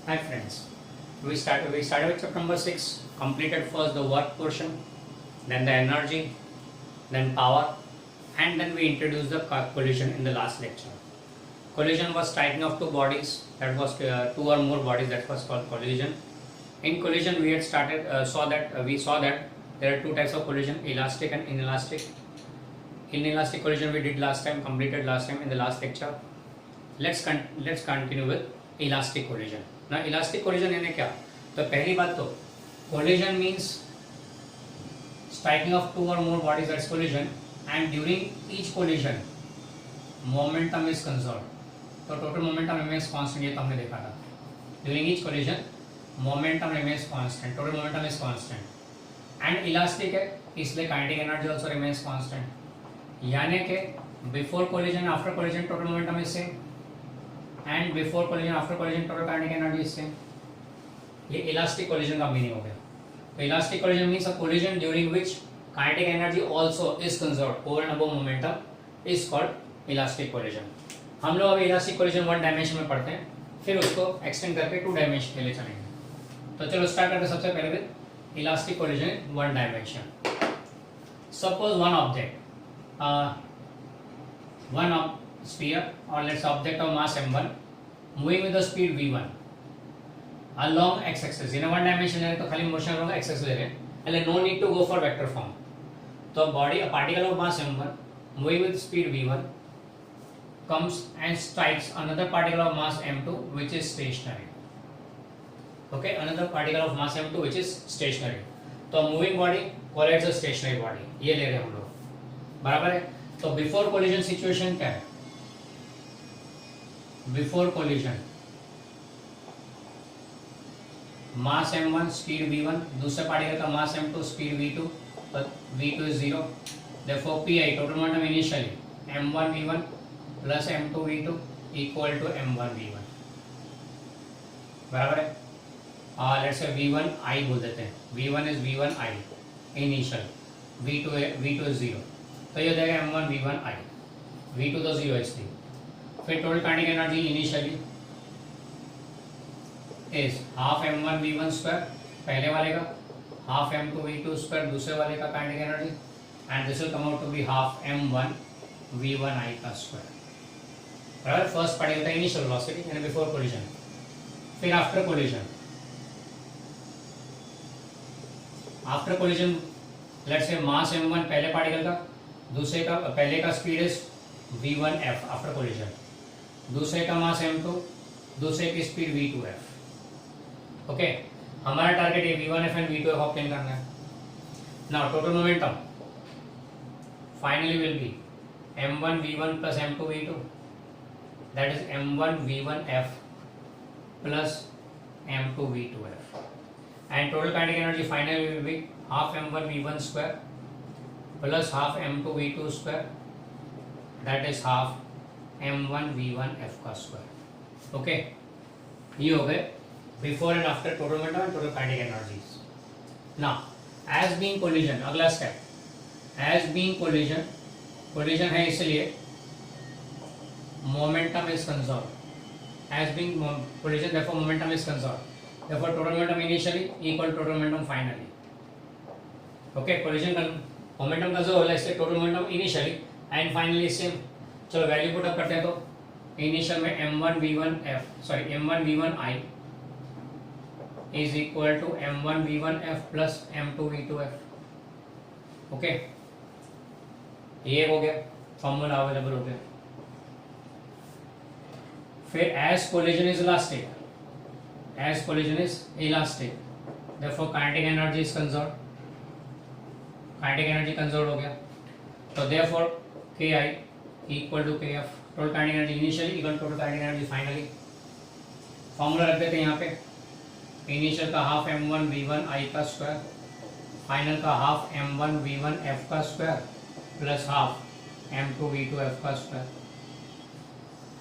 Hi friends, we started with chapter number 6, completed first the work portion, then the energy, then power, and then we introduced the collision in the last lecture. Collision was striking of two bodies, that was two or more bodies, that was called collision. In collision we had we saw that there are two types of collision, elastic and inelastic. Inelastic collision we did completed last time in the last lecture. Let's continue with elastic collision. Now elastic collision यानी क्या? तो पहली बात तो collision means striking of two or more bodies, that's collision, and during each collision momentum is conserved. तो total momentum remains constant, ये तो हमने देखा था. During each collision momentum remains constant, total momentum is constant. And elastic है इसलिए kinetic energy also remains constant. यानी कि before collision after collision total momentum is same, and before collision after collision total kinetic energy is same. ये elastic collision का meaning हो गया. तो elastic collision means a collision during which kinetic energy also is conserved over and above momentum is called elastic collision. हम लोग अभी elastic collision one dimension में पढ़ते हैं, फिर उसको एक्सटेंड करके टू डायमेंशन के लिए चलेंगे. तो चलो स्टार्ट करते हैं सबसे पहले with elastic collision one dimension. Suppose one object one sphere or let's object of mass m1 moving with the speed v1 along x-axis. in a one dimension है तो खाली मोशन होगा x-axis ले रहे हैं, એટલે no need to go for vector form. तो a particle of mass m1 moving with speed v1 comes and strikes another particle of mass m2 which is stationary. Okay, another particle of mass m2 which is stationary. तो moving body collides a stationary body, ये ले रहे हैं हम लोग, बराबर है. तो बिफोर कोलिजन सिचुएशन क्या है? बिफोर कोलिजन मास m1 स्पीड v1, दूसरे पार्टिकल का mass m2 speed v2, v2 is 0. Therefore pi total momentum initially m1 v1 plus m2 v2 equal to m1 v1, बराबर है. लेट्स से v1 i बोल देते हैं. v1 is v1 i initial, v2 is 0. तो ये हो जाएगा m1 v1 i, v2 तो 0 h3. फिर total kinetic energy initially is half m1 v1 square पहले वाले का, हाफ m2 v2 स्क्वायर दूसरे वाले का kinetic energy, and this will come out to be half m1 v1 i का square. बराबर. फर्स्ट पार्टिकल का इनिशियल वेलोसिटी यानी बिफोर कोलिजन. फिर after collision, after collision let's say mass m1 पहले particle का, दूसरे का पहले का speed is v1f after collision, दूसरे का मास m2, दूसरे की स्पीड v2f. ओके, हमारा टारगेट है v1f एंड v2f ऑब्टेन करना है. Now total momentum finally will be m1 v1 plus m2 v2, that is m1 v1f plus m2 v2f, and total kinetic energy finally will be half m1 v1 square plus half m2 v2 square, that is half m1 v1 f का square. Okay, ये हो गए before and after total momentum and total kinetic energies. Now as being collision, अगला step, as being collision, collision है इसलिए momentum is conserve. As being collision therefore momentum is conserve, therefore total momentum initially equal total momentum finally. Okay, collision का momentum conserve होला इसलिए total momentum initially and finally same. चलो value put up करते हैं. तो initial में m1 v1 i is equal to m1 v1 f plus m2 v2 f. Okay, ये हो गया, फॉर्मूला अवेलेबल हो गया. फिर as collision is elastic, as collision is elastic, therefore kinetic energy is conserved, kinetic energy conserve हो गया. तो therefore ki equal to kf, total kinetic energy initially equal total kinetic energy finally. Formula रख देते हैं यहाँ पे. Initial का half m1 v1 i का स्क्वायर, फाइनल का हाफ m1 v1 f का square plus half m2 v2 f का स्क्वायर.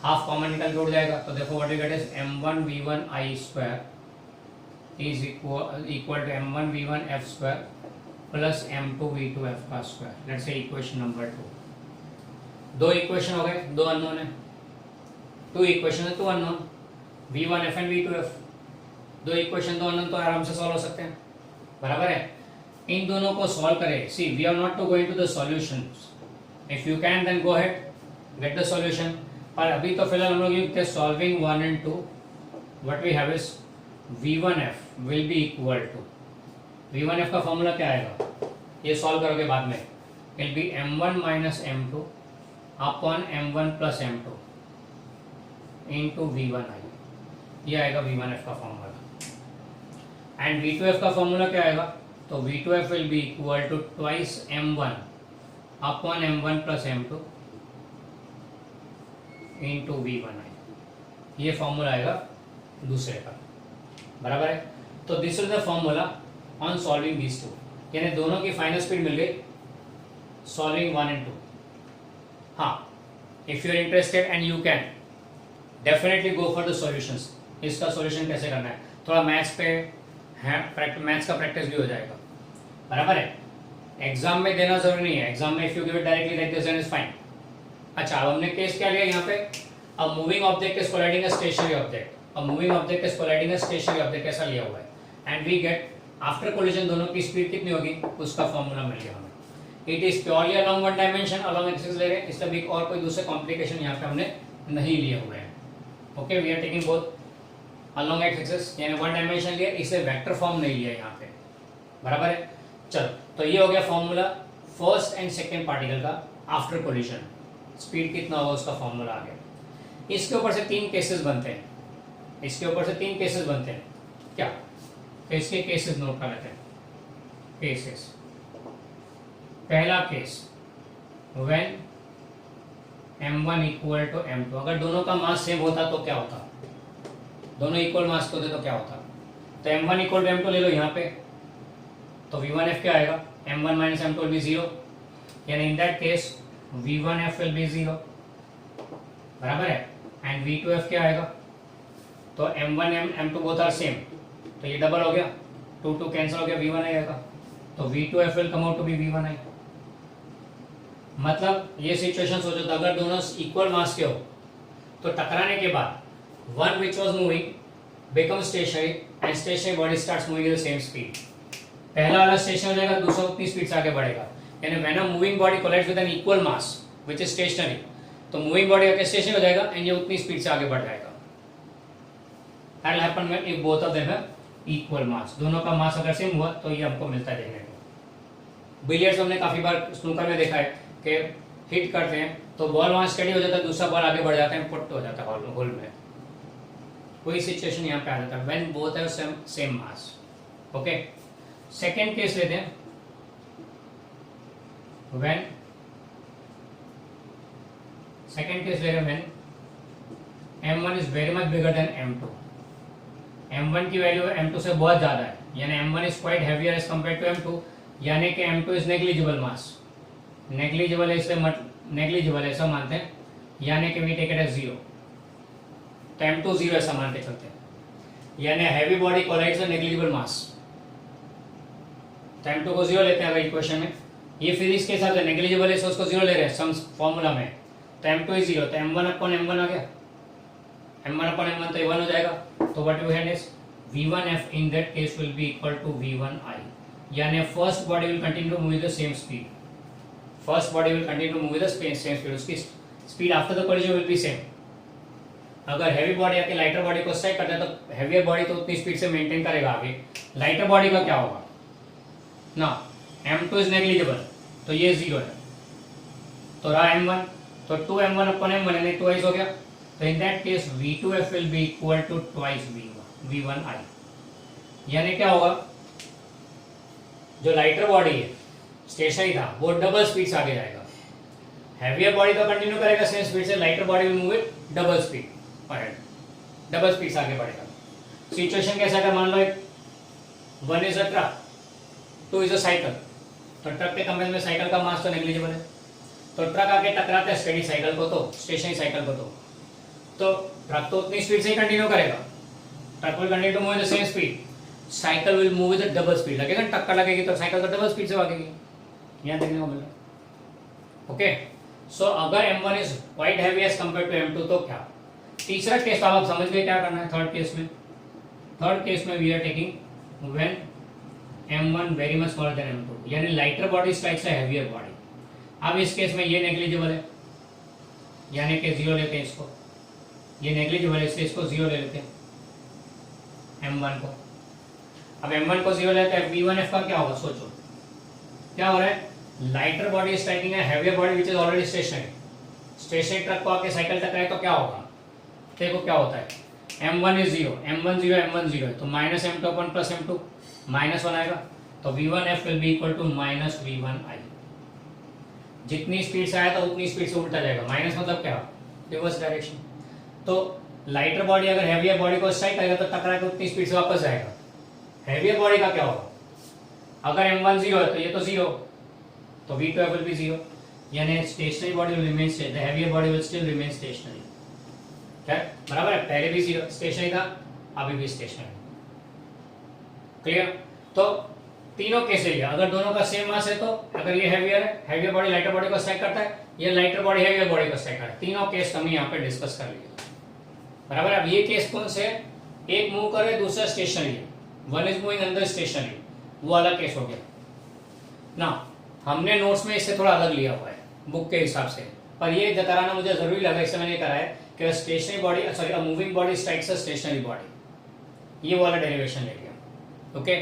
हाफ कॉमन निकल के उड़ जाएगा. तो देखो what we get is m1 v1 i square is equal to m1 v1 f square plus m2 v2 f का square. Let's say equation number 2. दो equation हो गए, दो अननोन है. टू इक्वेशन है, two unknown, v1f and v2f. दो equation दो अनंत तो आराम से सॉल्व हो सकते हैं, बराबर है। इन दोनों को सॉल्व करें। So we are not to going to the solutions, if you can then go ahead get the solution. पर अभी तो फिलहाल हम लोग युक्त है solving 1 and 2, what we have is v1f will be equal to, v1f का फॉर्मूला क्या आएगा, ये सॉल्व करोगे बाद में, will be m1 minus m2 upon m1 plus m2 into v1i, ये आएगा v1f का फॉर्मूला। एंड v2f का फॉर्मूला क्या आएगा, तो v2f will be equal to twice m1 upon m1 plus m2 into v1i, ये फॉर्मूला आएगा दूसरे का, बराबर है। तो this is the formula on solving these two, यानी दोनों की फाइनल स्पीड मिल गई सॉल्विंग 1 and 2। हाँ, if you are interested and you can definitely go for the solutions. इसका सॉल्यूशन कैसे करना है, थोड़ा मैथ्स पे है, मैथ्स का प्रैक्टिस भी हो जाएगा, बराबर है। एग्जाम में देना जरूरी नहीं है, एग्जाम में if you give it directly like this then is fine. अच्छा, अब हमने केस क्या लिया यहाँ पे, a moving object is colliding a stationary object, a moving object is colliding a stationary object, ऐसा लिया हुआ है। And we get after collision दोनों की स्पीड कितनी होगी, उसका फॉर्मूला मिल गया हमें। It is purely along one dimension, along axis ले रहे हैं, इसलिए भी और कोई दूसरे कॉम्प्लिकेशन यहाँ पे हमने नहीं लिए हुए हैं। Okay, we are taking both along axis, यानी वन डायमेंशन लिया, इसे वेक्टर फॉर्म नहीं लिया यहाँ पे, बराबर है। चलो, तो ये हो गया formula first and second particle का आफ्टर कोलिजन, स्पीड कितना होगा उसका फॉर्मूला आ गया। इसके ऊपर से तीन केसेस बनते हैं, इसके ऊपर से तीन केसेस बनते हैं क्या, तो इसके केसेस नोट कर लेते हैं। केसेस, पहला case when m1 equal to m2, अगर दोनों का मास सेम होता तो क्या होता, दोनों इक्वल मास के होते तो क्या होता, तो m1 इक्वल टू m2 ले लो यहाँ पे, तो v1f क्या आएगा, m1 minus m2 will be 0, यानी इन that case v1f will be 0, बराबर है। एंड v2f क्या आएगा, तो m1 m2 both are same, तो ये डबल हो गया, 2 2 कैंसिल हो गया, v1 आएगा, तो v2f will come out to be v1i। मतलब ये सिचुएशन सोचो, तो अगर दोनों इक्वल मास के हो तो टकराने के बाद one which was moving become stationary and stationary body starts moving at the same speed. पहला वाला स्टेशनरी हो जाएगा, दूसरा उतनी स्पीड से आगे बढ़ेगा, यानी when a moving body collides with an equal mass which is stationary, तो मूविंग बॉडी आगे स्टेशनरी हो जाएगा एंड ये उतनी स्पीड से आगे बढ़ जाएगा। That will happen when if both of them have equal मास, दोनों का मास अगर सेम हुआ तो ये हमको मिलता है देखने को। बिलियर्ड्स हमने काफी बार स्नूकर में देखा है कि हिट करते हैं तो बॉल वहां स्टडी हो जाता है, दूसरा बॉल आगे बढ़ जाता है, पुट हो जाता है होल में। कोई सिचुएशन यहाँ पे आ जाता है when both have same mass. Okay, second case लेते हैं, व्हेन सेकेंड केस ले रहे हैं when m1 is very much bigger than m2, m1 की वैल्यू m2 से बहुत ज्यादा है, यानी m1 is quite heavier as compare to m2, यानी कि m2 is negligible mass, negligible है इसलिए नेग्लिजिबल ऐसा मानते हैं, यानी कि वी टेक इट एज 0, तो m2 0 ऐसा मान के चलते हैं, यानी heavy body collides with negligible mass, तो m2 को 0 लेते हैं अगर इक्वेशन में, ये फिजिक्स के हिसाब से नेग्लिजिबल है सो उसको 0 ले रहे हैं सम फॉर्मूला में, तो m2 इज 0, तो m1 अपॉन m1 आ गया, m1 अपॉन m1 तो ये 1 हो जाएगा, तो what we had is v1f in that case will be equal to v1i, यानी first body will continue to move with the same speed, first body will continue to move with the same speed, उसकी speed after the collision will be same. अगर heavy body आके lighter body को strike करता है तो heavier body तो उतनी speed से मेंटेन करेगा आगे, लाइटर बॉडी का क्या होगा ना, m2 इज नेग्लिजिबल तो ये 0 है, तो रहा m1, तो 2m1 अपॉन m1 यानी ट्वाइस हो गया, तो in that case v2f will be equal to twice v1i, यानी क्या होगा, जो लाइटर बॉडी है स्टेशनरी था वो डबल स्पीड से आगे जाएगा, हैवियर बॉडी तो कंटिन्यू करेगा सेम स्पीड से, lighter body will move with double speed, double speed से आगे बढ़ेगा। सिचुएशन कैसा है, मान लो एक 1 is a truck, 2 is a cycle, तो ट्रक के कंपेयर में साइकिल का मास तो नेग्लिजिबल है, तो ट्रक आके टकराता है स्टेडी साइकिल को, तो स्टेशनरी साइकिल को, तो ट्रक तो उतनी स्पीड से ही कंटिन्यू करेगा, truck will continue to move with the same speed, cycle will move with double speed, लगेगा टक्कर लगेगी तो साइकिल तो डबल स्पीड से भागेगी, यहाँ देखने को मिल रहा है। ओके, सो अगर m1 is quite heavy as compare to m2 तो क्या। तीसरा केस आप समझ गए क्या करना है, थर्ड केस में थर्ड केस में we are taking when m1 very much smaller than m2, यानी lighter body strikes a heavier body. अब इस केस में ये नेग्लिजिबल है, यानी कि 0 लेते हैं इसको, ये नेग्लिजिबल है इसलिए इसको 0 ले लेते हैं m1 को। अब m1 को 0 लेते हैं, v1f का क्या होगा सोचो, क्या हो रहा है, लाइटर बॉडी स्ट्राइकिंग है heavier body which is already stationary. Stationary truck को आके साइकिल टकराए तो क्या होगा, देखो क्या होता है, m1 इज 0, m1 0, m1 0 है तो माइनस m2 अपन प्लस m2 माइनस 1 आएगा, तो v1f will be equal to minus v1i। जितनी स्पीड से आया था उतनी स्पीड से उल्टा जाएगा, माइनस मतलब क्या, रिवर्स डायरेक्शन। तो लाइटर बॉडी अगर हेवियर बॉडी को स्ट्राइक करेगा तो टकरा के उतनी स्पीड से वापस जाएगा। हेवियर बॉडी का क्या होगा, अगर m1 0 है तो ये तो 0, तो v2f will be 0, यानी stationary body will remain stationary, the heavier body will still remain stationary. क्या बराबर है, पहले भी 0 स्टेशनरी था, अभी भी स्टेशनरी। क्लियर। तो तीनों केस है, अगर दोनों का सेम मास है तो अगर ये हेवियर है, हेवियर बॉडी लाइटर बॉडी को स्ट्राइक करता है, ये लाइटर बॉडी हेवियर बॉडी को स्ट्राइक करता है। तीनों केस हमने यहाँ पे डिस्कस कर लिया, बराबर। अब ये केस कौन से, एक मूव करे दूसरा स्टेशनरी है, वन इज मूविंग अंदर स्टेशनरी, वो अलग केस हो गया ना। हमने नोट्स में इससे थोड़ा अलग लिया हुआ है बुक के हिसाब से, पर ये कराना मुझे जरूरी लगा, इससे मैंने करा है कि stationary body sorry moving body strikes a stationary body, ये वाला डेरिवेशन ले लिया। ओके,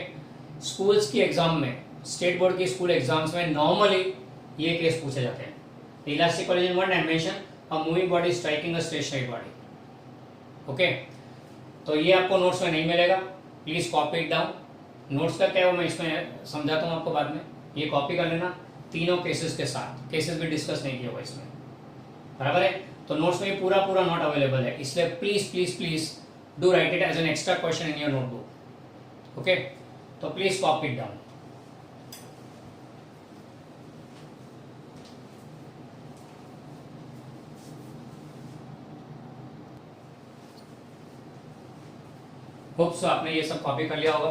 स्कूल्स की एग्जाम में, स्टेट बोर्ड की स्कूल एग्जाम्स में नॉर्मली ये केस पूछे जाते हैं। Elastic collision one dimension, a moving body striking a stationary body. Okay, तो ये आपको नोट्स में नहीं मिलेगा, please copy it down. Notes का क्या है वो मैं इसमें समझाता हूँ आपको बाद में, ये कॉपी कर लेना तीनों केसेस के साथ, केसेस भी डिस्कस नहीं किया हुआ इसमें, बराबर है। तो नोट्स में पूरा पूरा नोट अवेलेबल है, इसलिए please please please do write it as an extra question in your notebook. Okay, तो please copy it down. Hope so आपने ये सब कॉपी कर लिया होगा।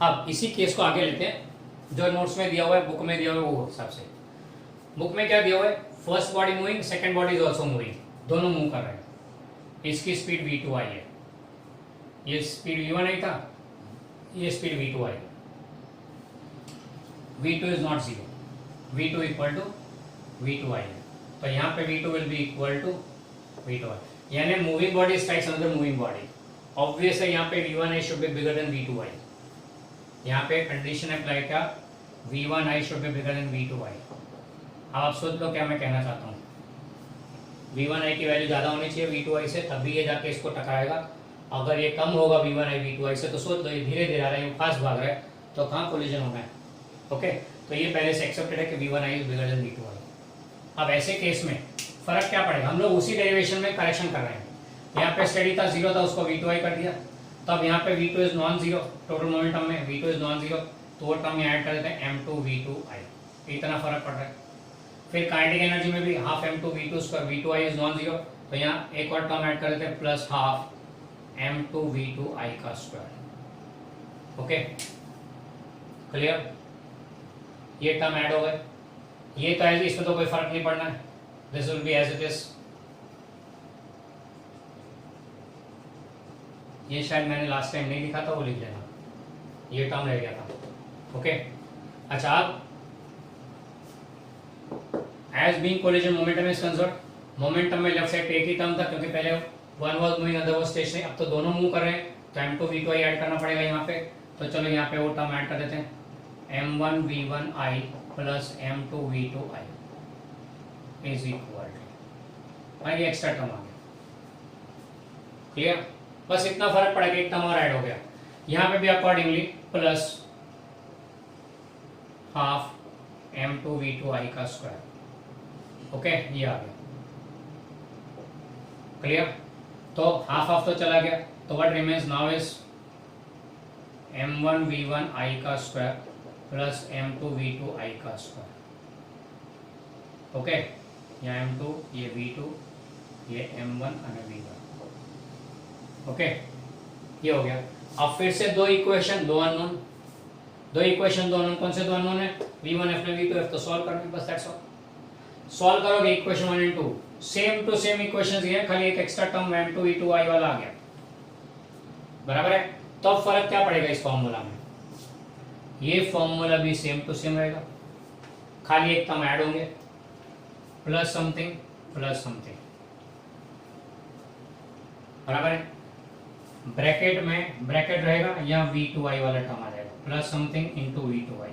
अब इसी केस को आगे लेते हैं, जो नोट्स में दिया हुआ है, बुक में दिया हुआ है वो हिसाब से। बुक में क्या दिया हुआ है, first body moving, second body is also moving, दोनों मूव कर रहे हैं। इसकी स्पीड v2i है, ये स्पीड v1i था, ये speed v2i। v2 is not 0, v2 equal to v2i है, तो यहाँ पे v2 will be equal to v2i, यानी moving body strikes another moving body. Obvious है यहाँ पे v1i should be bigger than v2i, यहाँ पे कंडीशन अप्लाई क्या, v1i should be bigger than v2i। अब आप सोच लो क्या मैं कहना चाहता हूँ, v1i की वैल्यू ज़्यादा होनी चाहिए v2i से, तभी ये जाके इसको टकराएगा। अगर ये कम होगा v1i v2i से तो सोच लो ये धीरे धीरे आ रहा है, ये फास्ट भाग रहा है, तो कहाँ कोलिजन होना है। ओके, तो ये पहले से एक्सेप्टेड है कि v1i is bigger than v2i। अब ऐसे केस में फर्क क्या पड़ेगा, हम लोग उसी डेरिवेशन में करेक्शन कर रहे हैं। यहाँ पे स्टडी था 0 था, उसको v2i कर दिया, तब यहाँ पे v2 is non zero, total momentum में v2 इज नॉन जीरो, तो वो टर्म ऐड कर देते हैं m2 v2i, इतना फर्क पड़ रहा है। फिर काइनेटिक एनर्जी में भी half m2 v2 square, v2i is non zero, तो यहाँ एक और टर्म ऐड कर देते हैं प्लस हाफ m2 v2i का स्क्वायर। ओके, क्लियर, ये टर्म ऐड हो गए, ये तो ऐसे, इसमें तो कोई फर्क नहीं पड़ना है, this will be as it is. ये शायद मैंने लास्ट टाइम नहीं लिखा था, वो लिख लेना, ये टर्म रह गया था। ओके, अच्छा, अब as being collision momentum is concern, momentum में लेफ्ट साइड पे एक ही टर्म था क्योंकि पहले one was moving other was stationary, अब तो दोनों मूव कर रहे हैं, तो m2 v2i ऐड करना पड़ेगा यहाँ पे। तो चलो यहाँ पे वो टर्म ऐड कर देते हैं, m1 v1i plus m2 v2i is equal to, ये एक्स्ट्रा टर्म आ गया। क्लियर, बस इतना फर्क पड़ेगा, एक टर्म और ऐड हो गया। यहाँ पे भी accordingly plus half m2 v2i का स्क्वायर। ओके, ये आ गया। क्लियर, तो हाफ हाफ तो चला गया, तो what remains now is m1 v1i का स्क्वायर प्लस m2 v2i का स्क्वायर। ओके, यहाँ m2, ये v2, ये m1 और v1। ओके, ये हो गया। अब फिर से दो इक्वेशन, दो अननोन, दो इक्वेशन दो अननोन, कौन से दो अननोन है, v1f ने v2f, तो सॉल्व करना बस, दैट्स ऑल। सॉल्व करोगे equation 1 and 2, same to same equations ये, खाली एक एक्स्ट्रा टर्म m2 v2i वाला आ गया, बराबर है। तो अब फर्क क्या पड़ेगा इस फॉर्मूला में, ये फॉर्मूला भी सेम टू सेम रहेगा, खाली एक टर्म ऐड होंगे, प्लस समथिंग प्लस समथिंग, बराबर है। ब्रैकेट में ब्रैकेट रहेगा, यहाँ v2i वाला टर्म आ जाएगा, प्लस समथिंग इंटू v2i,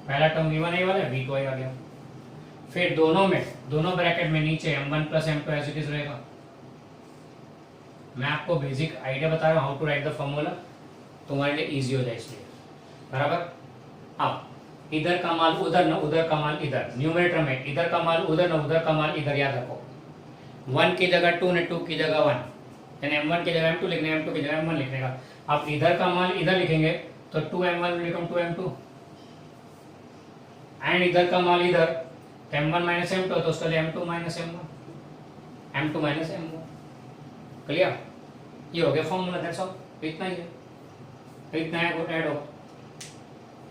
पहला टर्म v1i वाला है, v2i आ गया। फिर दोनों ब्रैकेट में नीचे m1 plus m2 as it is रहेगा। मैं आपको बेसिक आइडिया बता रहा हूँ how to write the formula, तुम्हारे लिए इजी हो जाए इसलिए, बराबर। अब इधर का माल उधर न उधर का माल इधर, न्यूमरेटर में इधर का माल उधर न उधर का माल इधर, याद रखो 1 की जगह 2 ने 2 की जगह 1, यानी m1 की जगह m2 लिखने, m2 की जगह m1 लिखने का। अब इधर का माल इधर लिखेंगे तो 2m1 will become 2m2, and इधर का माल इधर तो m1 माइनस m2 तो उसका लिए m2 minus m1, m2 minus m1, clear. ये हो गया फॉर्मूला, दैट्स ऑल, इतना ही है, इतना है ऐड हो।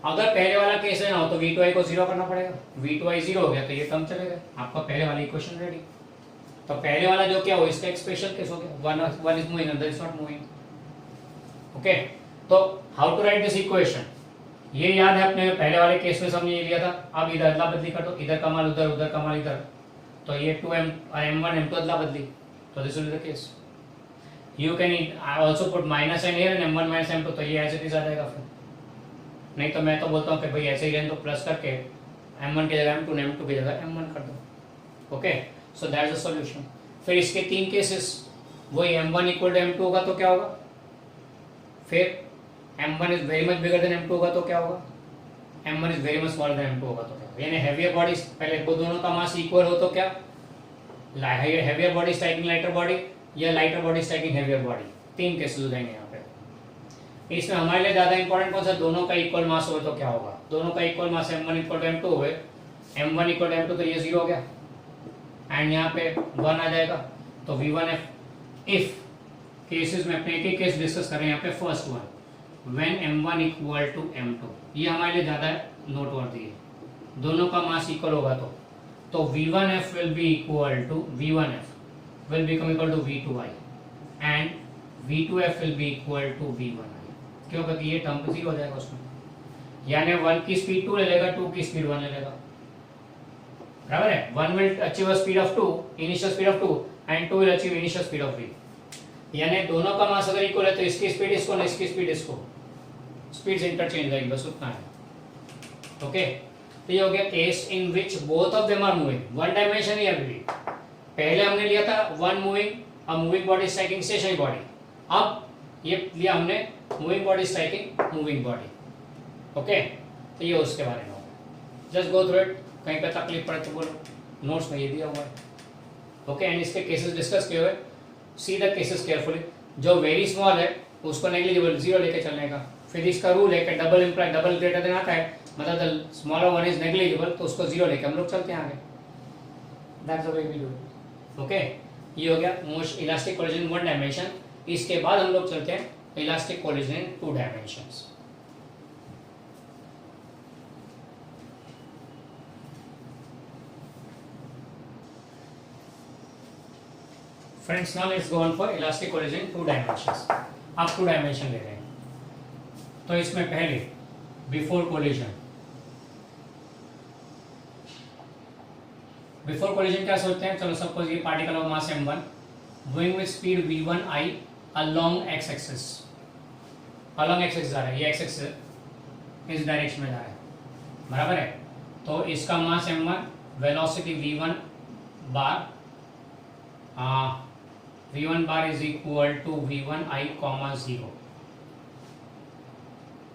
अगर पहले वाला केस है ना तो v2i को 0 करना पड़ेगा, v2i 0 हो गया तो ये टर्म चलेगा, आपका पहले वाला इक्वेशन रेडी। तो पहले वाला जो क्या हो इसका एक स्पेशल केस हो गया, one is moving other is not moving, okay. तो how to write this equation, ये याद है अपने पहले वाले केस में हमने ये लिया था। अब इधर अदला बदली कर दो, इधर का माल उधर उधर का माल इधर, तो ये 2m m1 m2 अदला बदली, तो this will be the case. You can also put minus n here and m1 minus m2, तो ये एज इट इज आ जाएगा। फिर नहीं तो मैं तो बोलता हूँ कि भाई ऐसे ही रहने तो प्लस करके m1 की जगह m2 m2 की जगह m1 कर दो, okay. So that is the solution. फिर इसके 3 केसेस, वही m1 इक्वल टू m2 होगा तो क्या होगा, फिर m1 is very much bigger than m2 होगा तो क्या होगा, m1 is very much smaller than m2 होगा तो क्या होगा, यानी हैवियर बॉडी, पहले दोनों का मास इक्वल हो तो क्या, heavier body striking lighter body या lighter body striking heavier body, 3 cases हो जाएंगे यहाँ पे। इसमें हमारे लिए ज्यादा इंपॉर्टेंट कौन सा, दोनों का इक्वल मास हो तो क्या होगा, दोनों का equal mass m1 equal to m2 हुए, m1 इक्वल टू m2 तो ये 0 हो गया, एंड यहाँ पे 1 आ जाएगा, तो v1f इफ केसेस में अपने एक ही केस डिस्कस करें यहाँ पे, first one when m1 equal to m2, ये हमारे लिए ज्यादा नोटवर्दी है, दोनों का मास इक्वल होगा तो v1f will be equal to v1f will become equal to v2i and v2f will be equal to v1i, क्यों, क्योंकि ये टर्म 0 हो जाएगा उसमें, यानी 1 की स्पीड 2 ले लेगा, 2 की स्पीड 1 ले लेगा, बराबर है। 1 will achieve a speed of 2, initial speed of 2 and 2 will achieve initial speed of v, यानी दोनों का मास अगर इक्वल है तो इसकी स्पीड इसको ना इसकी स्पीड इसको, स्पीड से इंटरचेंज रहेगी, बस उतना है, ओके। तो ये हो गया case in which both of them are moving, one dimension ही अभी, पहले हमने लिया था one moving, a moving body striking stationary body, अब ये लिया हमने moving body striking moving body, okay. तो ये उसके बारे में होगा, जस्ट गो थ्रू इट, कहीं पे तकलीफ पड़े तो बोलो, नोट्स में ये दिया हुआ है, ओके। एंड इसके केसेस डिस्कस किए हुए, सी द केसेस केयरफुली, जो वेरी स्मॉल है उसको नेग्लिजिबल 0 लेके चलने का, फिर इसका रूल है कि double imply double greater than आता है, मतलब the smaller one is negligible तो उसको 0 लेके हम लोग चलते हैं आगे, that's the way we do it, okay. ये हो गया most elastic collision in 1 dimension. इसके बाद हम लोग चलते हैं elastic collision in 2 dimensions. Friends, now let's go on for elastic collision in 2 dimensions. आप 2 डायमेंशन ले रहे हैं तो इसमें पहले बिफोर कोलिजन, बिफोर कोलिजन क्या सोचते हैं, चलो सपोज ये particle of mass m1 going with speed v1i along x axis, along x axis जा रहा है, ये x एक्सिस इस डायरेक्शन में जा रहा है, बराबर है। तो इसका mass m1, velocity v1 bar, v1 bar is equal to v1i, 0,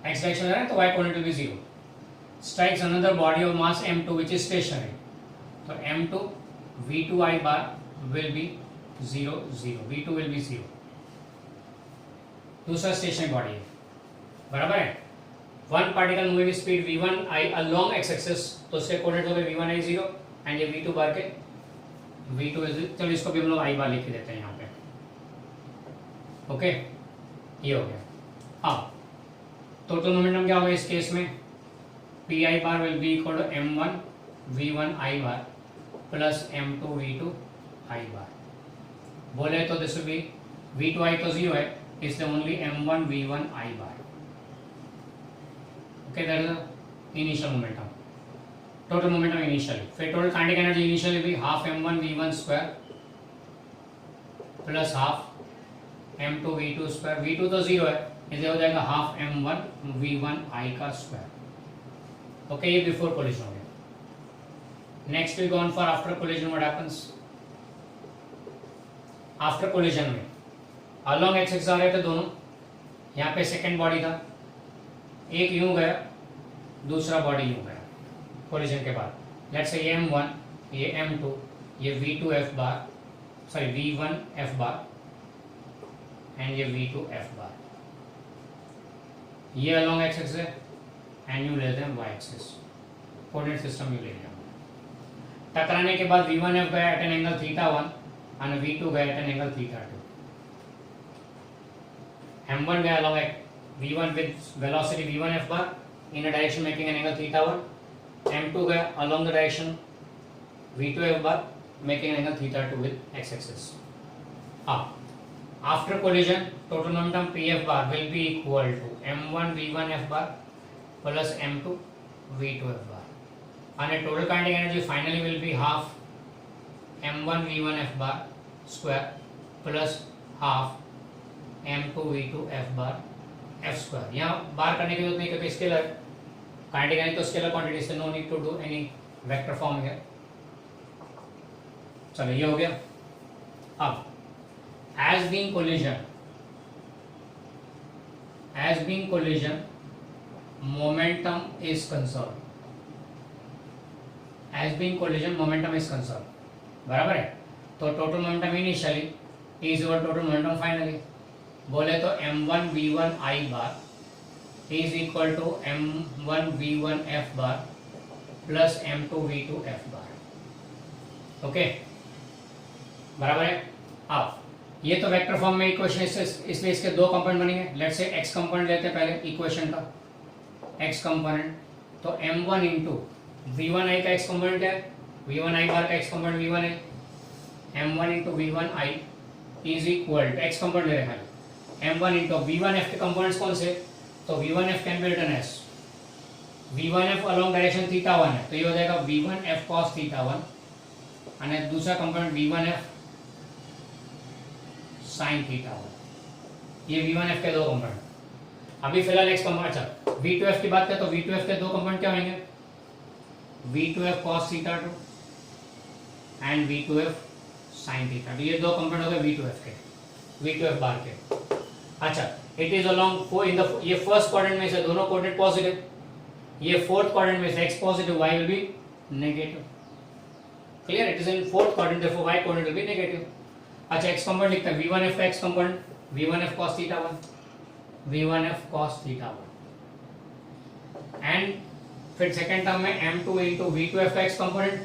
x direction जा रहा है तो y coordinate will be 0, strikes another body of mass m2 which is stationary, तो m2 v2i bar will be 0 0, v2 will be 0, दूसरा stationery body है, बराबर है। One particle moving speed v1i along x axis, तो उसके coordinate हो गए v1i 0 and ये v2 बार के v2 इज, चलो इसको भी हम लोग i बार लिख देते हैं यहाँ पे, ओके। ये हो गया। अब टोटल मोमेंटम क्या होगा इस केस में, pi bar will be equal to m1 v1i bar plus m2 v2 i bar, बोले तो दिस विल बी v2i तो 0 है इसलिए only m1 v1 I bar. Okay, that is the initial momentum. Total momentum initially. फिर total kinetic energy initially भी half m1 v1 square plus half m2 v2 square. v2 तो zero है, इसलिए हो जाएगा हाफ m1 v1 I का square. Okay, ये before collision हो गया. Next we go on for after collision. What happens after collision में? अलोंग एक्स एक्सिस आ रहे थे दोनों. यहाँ पे सेकेंड बॉडी था, एक यूं गया, दूसरा बॉडी यूं गया कोलिजन के बाद. लेट्स से ये m1, ये m2, ये v2 f bar, sorry v1 f bar and ये v2 f बार. ये अलोंग एक्स एक्सिस है एंड यू लेते हैं y axis. Coordinate system you ले लिया. टकराने के बाद v1 f गया eight an angle θ1 and v2 गया एट एन एंगल θ2. m1 गया along v1 with velocity v1 f bar in a direction making an angle θ1. m2 गया along the direction v2 f bar making an angle θ2 with x axis. After collision, total momentum pf bar will be equal to m1 v1 f bar plus m2 v2 f bar, and total kinetic energy finally will be half m1 v1 f bar square plus half m2 v2 f bar f square. यहाँ बार करने की जरूरत नहीं क्योंकि scalar kinetic energy तो scalar quantity से, no need to do any vector form है. चलो ये हो गया. अब as being collision momentum is concerned. As being collision momentum is concerned, बराबर है. तो total momentum initially is equal total momentum finally. बोले तो m1 v1 I bar is equal to m1 v1 f bar plus m2 v2 f bar. Okay, बराबर है. अब ये तो वेक्टर फॉर्म में इक्वेशन, इसलिए इसके दो कंपोनेंट बनेंगे. लेट्स से x कंपोनेंट लेते हैं पहले इक्वेशन का. x कंपोनेंट तो m1 इंटू v1 I का x कंपोनेंट है, v1 I बार का x कंपोनेंट v1 है. m1 into v1 I is equal to x component ले रहे हैं m1 इंटू v1 f के कंपोनेंट्स कौन से? तो v1 f can be written as v1 f along direction θ1 है, तो ये हो जाएगा v1 f cos θ1 और दूसरा कंपोनेंट v1 f sin θ1. ये v1 f के दो कंपोनेंट. अभी फिलहाल x कंपोनेंट. अच्छा, v2 f की बात करें तो v2 f के दो कंपोनेंट क्या होंगे? v2 f cos θ2 and v2 f sin θ2. ये दो कंपोनेंट हो गए v2 f के, v2 f बार के. अच्छा, it is along in the, ये फर्स्ट क्वाड्रेंट में से दोनों कोऑर्डिनेट पॉजिटिव, ये फोर्थ क्वाड्रेंट में से x positive y will be negative. Clear? It is in fourth quadrant, therefore y coordinate will be negative. अच्छा, x कंपोनेंट लिखते हैं v1 f का x component v1 f cos θ1, v1 f cos θ1 and फिर second term में m2 into v2 f का x component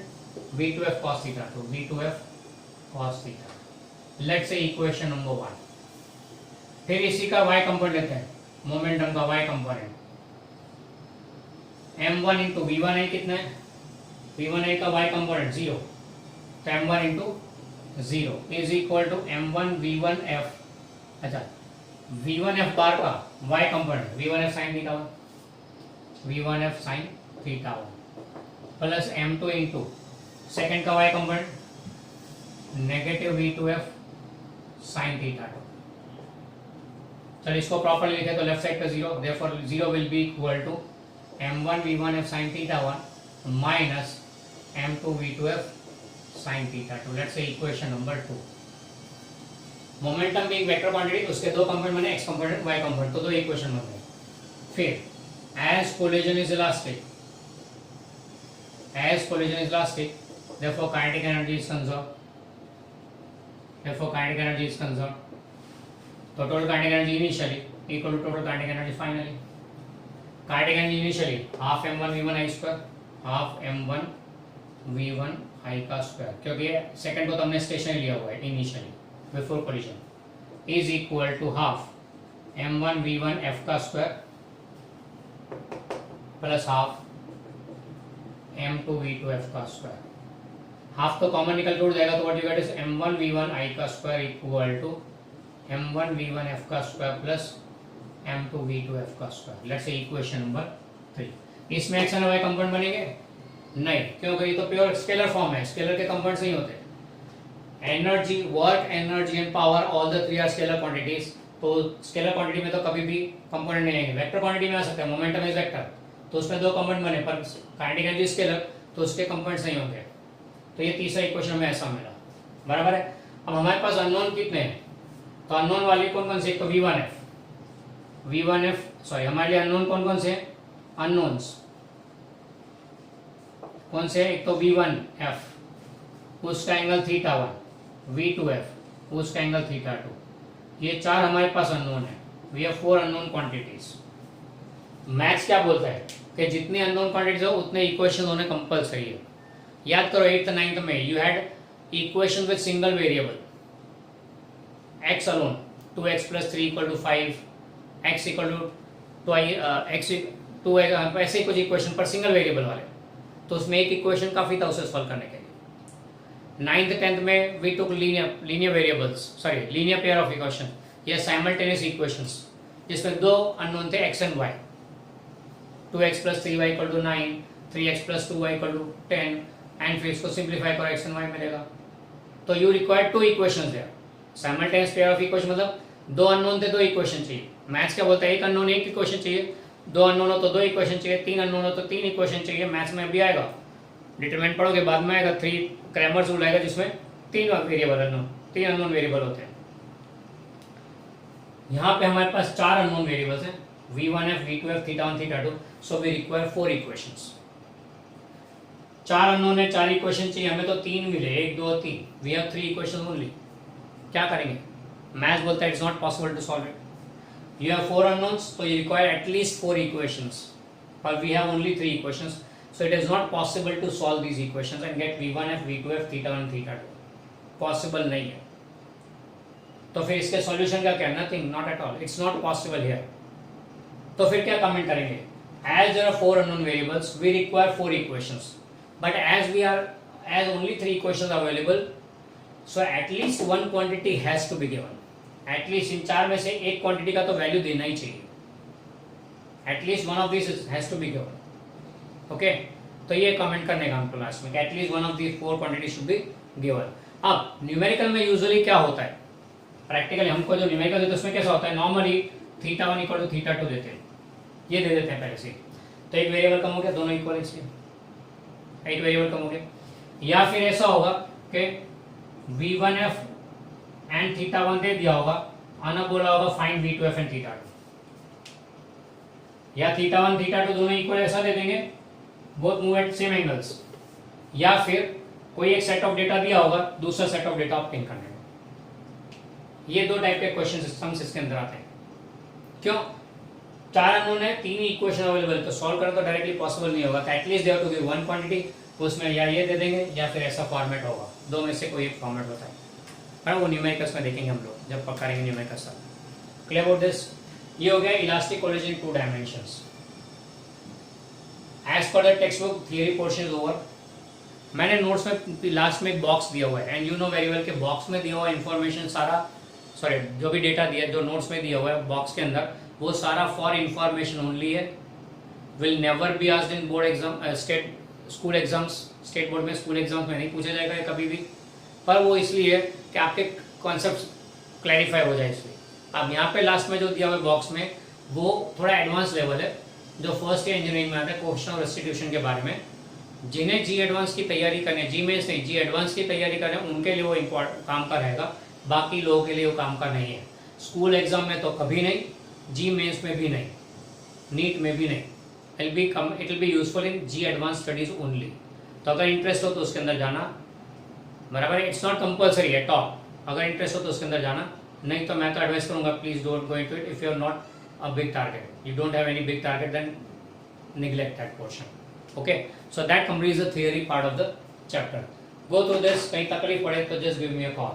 v2 f cos θ2, v2 f cos θ. Let's say equation number 1. फिर इसी का y component लेते हैं, momentum का y component m1 into v1 I कितना है? v1 I का y कंपोनेंट 0, तो m1 into 0 is equal to m1 v1 f. अच्छा, v1 f बार का y component v1 f sin θ1, v1 f sin θ1 plus m2 into second का y component negative v2 f sin θ2. चलिए इसको properly लिखे तो left side का 0, therefore 0 will be equal to m1 v1 f sin θ1 minus m2 v2 f sin θ2. Let's say equation number 2. Momentum being vector quantity, उसके दो component बने x component y component, तो दो इक्वेशन बन गए. फिर as collision is elastic, as collision is elastic, therefore kinetic energy is conserved. So total kinetic energy initially equal to total kinetic energy finally. Kinetic energy initially half m1 v1 I square, half m1 v1 I का square, क्योंकि second को तो हमने stationary लिया हुआ है initially before collision, is equal to half m1 v1 f का square plus half m2 v2 f का स्क्वायर. हाफ तो कॉमन निकल के उड़ जाएगा, तो what you get is m1 v1 I का square equal to m1 v1 f का square plus m2 v2 f का square. Let's say equation number 3। इसमें x एंड y कंपोनेंट बनेंगे नहीं, क्योंकि ये तो प्योर स्केलर फॉर्म है, स्केलर के कंपोनेंट्स नहीं होते। Energy, work, energy and power all the three are scalar quantities. तो स्केलर क्वांटिटी में तो कभी भी कंपोनेंट नहीं आएंगे, वेक्टर क्वांटिटी में आ सकते हैं, मोमेंटम इज वेक्टर, तो उसमें दो कंपोनेंट बने, पर काइनेटिक एनर्जी स्केलर तो उसके कंपोनेंट्स नहीं होंगे। तो ये तीसरा इक्वेशन में ऐसा मिला, बराबर है। अब हमारे पास अननोन कितने हैं, तो अननोन वाले कौन कौन से, एक तो V1F सॉरी हमारे लिए अननोन कौन कौन से हैं, अननोन्स कौन से, एक तो V1F उसका एंगल θ1, V2F उसका एंगल θ2, ये चार हमारे पास अननोन है। We have 4 unknown quantities. Maths क्या बोलता है कि जितनी अननोन क्वांटिटीज हो उतने इक्वेशन होने कंपलसरी है। याद करो 8th 9th में you had equation with single variable x alone, 2x + 3 = 5, x = x 2 ऐसे ही कुछ इक्वेशन पर सिंगल वेरिएबल वाले, तो उसमें एक इक्वेशन काफी था उसे सॉल्व करने के लिए। 9th 10th में we took linear variables, sorry linear pair of equation या साइमल्टेनियस इक्वेशंस, जिसमें दो अननोन थे x and y। 2x + 3y = 9, 3x + 2y = 10, and फिर इसको सिंप्लीफाई करो x एंड y मिलेगा। तो you require 2 equations there. Simultaneous pair of equation मतलब दो अननोन थे, 2 इक्वेशन चाहिए। मैथ्स क्या बोलता है, एक अननोन एक इक्वेशन चाहिए, 2 अननोन हो तो 2 इक्वेशन चाहिए, 3 अननोन हो तो 3 इक्वेशन चाहिए। मैथ्स में भी आएगा, डिटरमिनेंट पढ़ोगे बाद में आएगा, 3 क्रैमर्स रूल आएगा जिसमें 3 वेरिएबल अननोन, 3 अननोन वेरिएबल होते हैं। यहाँ पे हमारे पास 4 अननोन वेरिएबल्स हैं, V1F, V2F, θ1, θ2, so we require 4 equations. 4 unknown है, 4 इक्वेशन चाहिए, हमें तो 3 मिले, 1 2 3, वी हैव 3 इक्वेशन ओनली। क्या करेंगे, मैथ्स बोलता है it's not possible to solve it. You have 4 unknowns, तो you require at least 4 equations, but we have only 3 equations, so it is not possible to solve these equations and get V1F, V2F, θ1, θ2, possible नहीं है। तो फिर इसके solution का क्या, nothing, not at all, it's not possible here. तो फिर क्या कमेंट करेंगे, as there are 4 unknown variables we require 4 equations, but as only 3 equations available, so at least one quantity has to be given, at least इन 4 में से एक quantity का तो value देना ही चाहिए, at least one of these has to be given, okay? तो ये comment करने का हमको लास्ट में कि at least one of these 4 quantities should be given। अब न्यूमेरिकल में यूजुअली क्या होता है, प्रैक्टिकली हमको जो न्यूमेरिकल देते हैं उसमें कैसा होता है, नॉर्मली θ1 = θ2 देते हैं, ये दे देते हैं पहले से, तो एक वेरिएबल कम हो गया, दोनों इक्वल, इसलिए एक वेरिएबल कम हो गया। या फिर ऐसा होगा कि V1F एंड θ1 दे दिया होगा, आना बोला होगा फाइंड V2F एंड θ2, या θ1 θ2 दोनों इक्वल ऐसा दे देंगे, both move at same angles. या फिर कोई एक सेट ऑफ डेटा दिया होगा, दूसरा सेट ऑफ डेटा ऑब्टेन करने में। ये 2 टाइप के क्वेश्चन सिस्टम्स इसके अंदर आते हैं। क्यों, 4 अननोन है, 3 ही इक्वेशन अवेलेबल, तो सॉल्व करना तो डायरेक्टली पॉसिबल नहीं होगा, तो at least they have to give one quantity, उसमें या ये दे देंगे या फिर ऐसा फॉर्मेट होगा, 2 में से कोई एक फॉर्मेट होता है। और वो न्यूमेरिकल्स में देखेंगे हम लोग जब करेंगे न्यूमेरिकल्स। Clear about this. ये हो गया elastic collision in 2 dimensions. As per the text book theory portion is over. मैंने नोट्स में लास्ट में एक बॉक्स दिया हुआ है, and you know very well के बॉक्स में दिया हुआ इन्फॉर्मेशन सारा, सॉरी जो भी डेटा दिया, जो नोट्स में दिया हुआ है बॉक्स के अंदर, वो सारा फॉर इंफॉर्मेशन ओनली है, will never be asked in board exam, state school exams, state board में स्कूल एग्जाम्स में नहीं पूछा जाएगा कभी भी, पर वो इसलिए कि आपके कॉन्सेप्ट क्लैरिफाई हो जाए इसलिए। अब यहाँ पे लास्ट में जो दिया हुआ है बॉक्स में, वो थोड़ा एडवांस लेवल है, जो फर्स्ट ईयर इंजीनियरिंग में आता है, क्वेश्चन ऑफ रेस्टिट्यूशन के बारे में। जिन्हें जी एडवांस की तैयारी करनी है, जी मेंस नहीं, जी एडवांस की तैयारी करनी है, उनके लिए वो इम्पोर्टेंट काम का रहेगा, बाकी लोगों के लिए वो काम का नहीं है। स्कूल एग्जाम में तो कभी नहीं, जी मेंस में भी नहीं, नीट में भी नहीं। It will be useful in JEE advance studies only. तो अगर इंटरेस्ट हो तो उसके अंदर जाना, बराबर है, it's not compulsory at all. अगर इंटरेस्ट हो तो उसके अंदर जाना, नहीं तो मैं तो एडवाइस करूंगा please don't go into it if you are not a big target, you don't have any big target, then neglect that portion, okay? So that completes the theory part of the chapter. Go through this, कहीं तकलीफ पड़े तो just give me a call.